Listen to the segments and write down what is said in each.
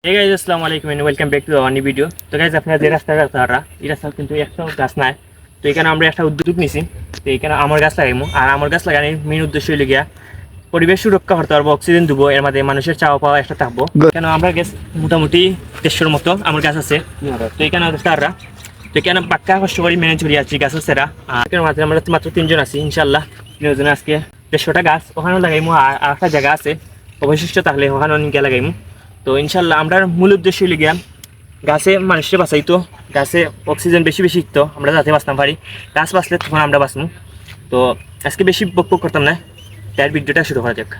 Hey guys, আসসালামু আলাইকুম and welcome back to our new video. তো গাইজ আপনারা যে রাস্তাটা তারা এই রাস্তা কিন্তু একটা গাছ নাই। তো এখানে আমরা একটা উদ্যোগ নিছি। তো এখানে আমার গাছ লাগাইমু আর আমার গাছ লাগানোর মেন উদ্দেশ্য হইল গিয়া পরিবেশ সুরক্ষা করতে পারবো, অক্সিজেন দেবো, এর মধ্যে মানুষের চাওয়া পাওয়া একটা থাকবো। কেন আমরা গাছ মোটামুটি 150 মতো আমার গাছ আছে। তো এখানে তারা তো এখানে পাক্কা কষ্ট করে ম্যানেজ করি আছি গাছ আছে। আর এখানে মাত্র আমরা মাত্র 3 জন আছি, ইনশাল্লাহ 3 জনে আজকে 150টা গাছ ওখানেও লাগাইমু। আর একটা জায়গা আছে অবশিষ্ট থাকলে ওখানে অনেকে লাগাইমু। তো ইনশাল্লাহ আমরা মূল উদ্দেশ্য হইল গিয়া গাছে মানুষের বাঁচাইতো, গাছে অক্সিজেন বেশি বেশি তো আমরা যাতে বাঁচতাম পারি, গাছ বাঁচলে তখন আমরা বাঁচবো। তো আজকে বেশি বক করতাম না, তার ভিডিওটা শুরু করা যাক।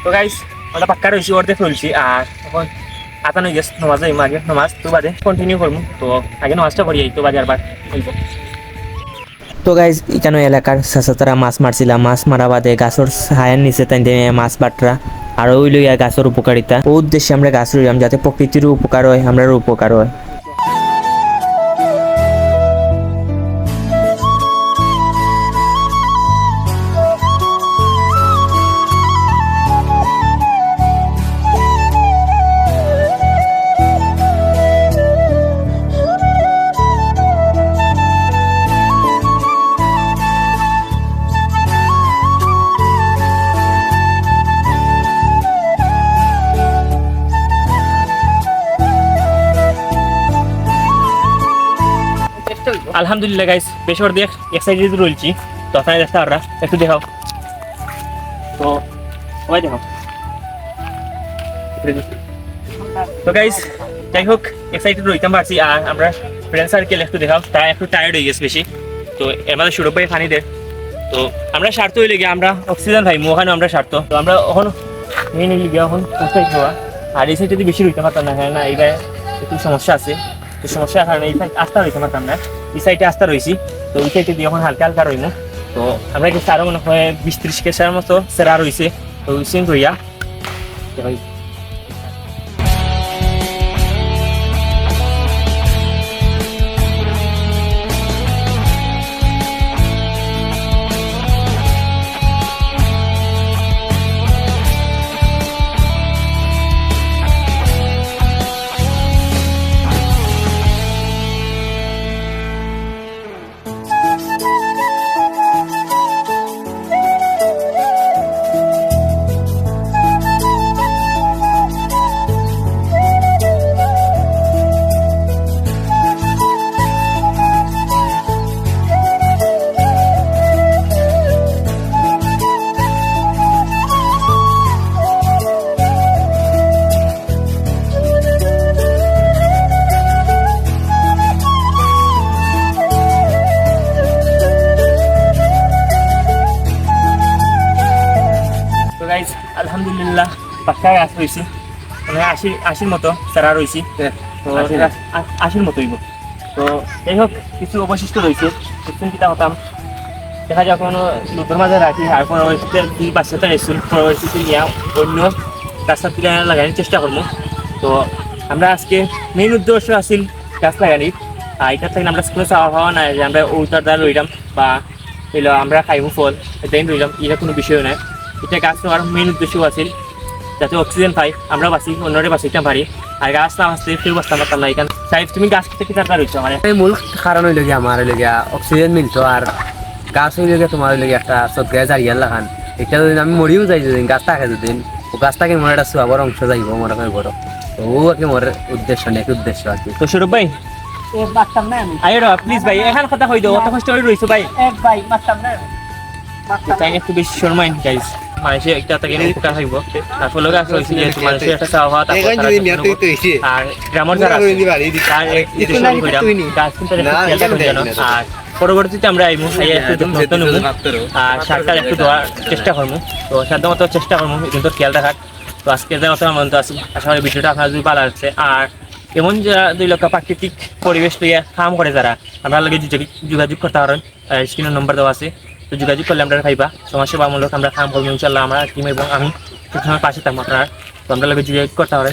তো গাইস আমরা পাক্কা রয়েছি, অর্ধেক রয়েছি আর এখন আতান হয়ে গেছে, নমাজ যাইম আগে, নমাজ তো বাদে কন্টিনিউ করবো। তো আগে নমাজটা করি তো বাদে আরবার হইব। তো গাইজ এখানে এলাকার চাচাতারা মাছ মারছিলাম, মাছ মারা বাদে গাছের হায়ার নিচে তাই মাছ বাটরা আর ওই লইয়া গাছের উপকারিতা ও উদ্দেশ্যে আমরা গাছ রইলাম যাতে প্রকৃতিরও উপকার হয়, আমরারও উপকার হয়। আলহামদুলিল্লাহ গাইস বেশ অর্ধেক এক্সাইটেড রয়েছি। তো আপনারা দেখতে পাররা, একটু দেখাও তো সবাই দেখাও। তো গাইস যাই হোক এক্সাইটেড রইতাম পারছি। আর আমরা ফ্রেন্ড সার্কেল একটু দেখাও, তা একটু টায়ার্ড হয়ে গেছে বেশি। তো এর মধ্যে সুরভ ভাই পানি দেয়। তো আমরা স্বার্থ হইলে গিয়ে আমরা অক্সিজেন ভাই ওখানে আমরা স্বার্থ। তো আমরা এখন মেন হইলে গিয়ে এখন হওয়া আর এই সাইড যদি বেশি রইতে পারতাম না, হ্যাঁ না এইবার একটু সমস্যা আছে। তো সমস্যার কারণে এই সাইড আস্থা রইতে পারতাম না, এই সাইডে আস্থা রয়েছি। তো ওই সাইডে দিয়ে এখন হালকা হালকা রইমু। তো আমরা গেছি আরো মনে হয় 20-30 কেসার মতো সেরা রয়েছে। তো ওই সিন রইয়া আলহামদুলিল্লাহ পাক্কা গাছ রয়েছে, মানে আশির মতো চারা রয়েছে। তো 80 মতো হইব। তো যাই হোক কিছু অবশিষ্ট রয়েছে, চিন্তা হতাম দেখা যায় কোনো নতুন মাঝে রাখি আর পরবর্তীতে 2-5 এসুন পরবর্তীতে নিয়ে অন্য গাছটা তুলে লাগানোর চেষ্টা করবো। তো আমরা আজকে মেইন উদ্দেশ্য আছিল গাছ লাগানি, আর এটা থেকে আমরা স্কুলে চাওয়া হওয়া নাই যে আমরা ওটার দ্বারা রইলাম বা এলো আমরা খাইব ফল এটাই রইলাম, এটা কোনো বিষয় নয়। এটা গাছ নেওয়ার মেইন উদ্দেশ্য আছিল যাতে অক্সিজেন পাই, আমরা বাঁচি, অন্যরা বাঁচিতে পারি। আর গাছ না বাঁচতে কেউ বাঁচতে পারতাম না। এখানে সাইফ তুমি গাছ থেকে চারটা রয়েছে মানে মূল কারণ হইল গিয়া আমার হইল গিয়া অক্সিজেন মিলতো, আর গাছ হইল গিয়া তোমার হইল গিয়া একটা সদগায় জারিয়ার লাগান। এটা যদি আমি মরিও যাই যদি গাছ থাকে যদি ও গাছটাকে মনে একটা সোয়াবর অংশ যাইব মনে করে বড়, তো ও আর কি মোর উদ্দেশ্য নেই, উদ্দেশ্য আর কি। তো সৌরভ ভাই মারতাম না আমি, আয় প্লিজ ভাই এখন কথা কই দাও, অত কষ্ট করে রইছো ভাই। ভাই মারতাম না, মারতাম তাই একটু বেশি শর্মাইন গাইস, মানুষের একটা তাকে উপকার থাকবো। তারপর লোক আছে হয়েছে যেহেতু মানুষের একটা চাওয়া তারপর আর গ্রামের যারা আছে তার গাছ কিন্তু একটু খেয়াল রাখবেন যেন। আর পরবর্তীতে আমরা এই মুহূর্তে একটু যত্ন নেব আর সারটার একটু দেওয়ার চেষ্টা করবো। তো সাধ্য মতো চেষ্টা করবো কিন্তু খেয়াল রাখার। তো আজকে যে মতো মনে আছে আশা করি ভিডিওটা আপনার যদি ভালো লাগছে। আর এমন যারা 2 লক্ষ প্রাকৃতিক পরিবেশ লইয়া কাম করে যারা আমরা লগে যোগাযোগ করতে পারেন, স্ক্রিনের নম্বর দেওয়া আছে। তো যোগাযোগ করলে আমরা খাইবা সমাজসেবামূলক আমরা কাম করবো ইনশাল্লাহ, আমরা টিম এবং আমি সবসময় পাশে থাকবো আপনার। তো আমরা লগে যোগাযোগ করতে পারেন।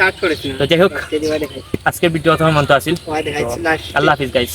তো যাই হোক আজকের ভিডিও তোমার মন্ত আছিল। আল্লাহ হাফিজ গাইস।